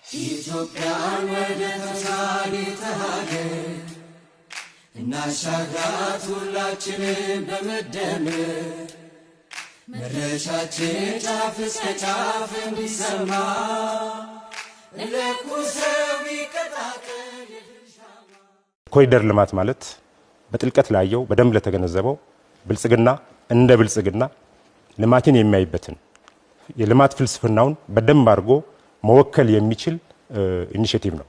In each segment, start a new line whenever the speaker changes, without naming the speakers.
ኢትዮጵያን ወደ ተሳሊተ ሀገር እናሻግራት ሁላችንም በመደመር መድረሻችን ጫፍ እስከ ጫፍ እንዲሰማ ለኩሰው ይቀጣቀል የፍልሻማ
ኮሪደር ልማት ማለት በጥልቀት ላየው በደንብ ለተገነዘበው ብልጽግና እንደ ብልጽግና ልማትን የሚያይበትን የልማት ፍልስፍናውን በደንብ አድርጎ መወከል የሚችል ኢኒሼቲቭ ነው።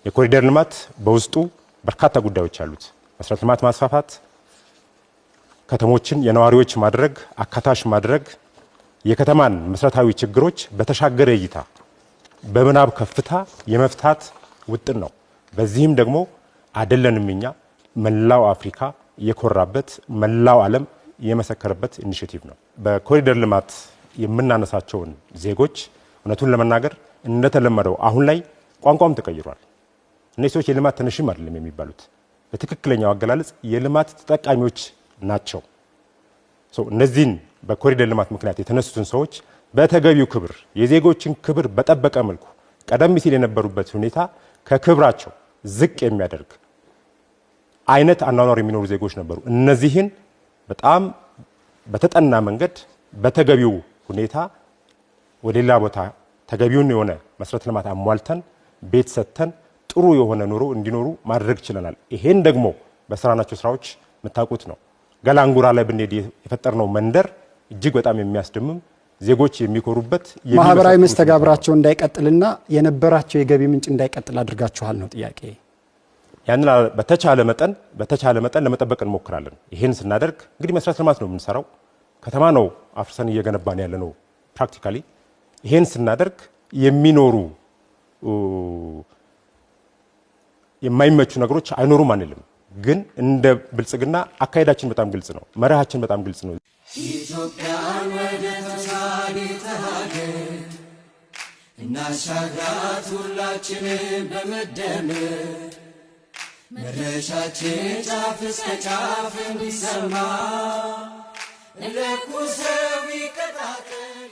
የኮሪደር ልማት በውስጡ በርካታ ጉዳዮች አሉት። መሰረተ ልማት ማስፋፋት፣ ከተሞችን የነዋሪዎች ማድረግ፣ አካታች ማድረግ፣ የከተማን መሰረታዊ ችግሮች በተሻገረ እይታ በምናብ ከፍታ የመፍታት ውጥን ነው። በዚህም ደግሞ አይደለንም እኛ መላው አፍሪካ የኮራበት መላው ዓለም የመሰከረበት ኢኒሼቲቭ ነው። በኮሪደር ልማት የምናነሳቸውን ዜጎች እውነቱን ለመናገር እንደተለመደው አሁን ላይ ቋንቋም ተቀይሯል። እነዚህ ሰዎች የልማት ተነሽም አይደለም የሚባሉት፣ በትክክለኛው አገላለጽ የልማት ተጠቃሚዎች ናቸው። እነዚህን በኮሪደር ልማት ምክንያት የተነሱትን ሰዎች በተገቢው ክብር የዜጎችን ክብር በጠበቀ መልኩ ቀደም ሲል የነበሩበት ሁኔታ ከክብራቸው ዝቅ የሚያደርግ አይነት አኗኗር የሚኖሩ ዜጎች ነበሩ። እነዚህን በጣም በተጠና መንገድ በተገቢው ሁኔታ ወደ ሌላ ቦታ ተገቢውን የሆነ መሰረተ ልማት አሟልተን ቤት ሰጥተን ጥሩ የሆነ ኑሮ እንዲኖሩ ማድረግ ችለናል። ይሄን ደግሞ በስራናቸው ስራዎች የምታውቁት ነው። ገላንጉራ ላይ ብንሄድ የፈጠርነው መንደር እጅግ በጣም የሚያስደምም ዜጎች የሚኮሩበት
ማህበራዊ መስተጋብራቸው እንዳይቀጥልና የነበራቸው የገቢ ምንጭ እንዳይቀጥል አድርጋችኋል ነው ጥያቄ።
ያንን በተቻለ መጠን ለመጠበቅ እንሞክራለን። ይሄን ስናደርግ እንግዲህ መሰረተ ልማት ነው የምንሰራው፣ ከተማ ነው አፍርሰን እየገነባን ያለ ነው ፕራክቲካሊ። ይሄን ስናደርግ የሚኖሩ የማይመቹ ነገሮች አይኖሩም አንልም። ግን እንደ ብልጽግና አካሄዳችን በጣም ግልጽ ነው፣ መርሃችን በጣም ግልጽ ነው።
ኢትዮጵያን ወደ ተሳሊተ ሀገር እናሻግራት ሁላችንም በመደመር መድረሻችን ጫፍ እስከ ጫፍ እንዲሰማ ለኩሰው ይቀጣቀል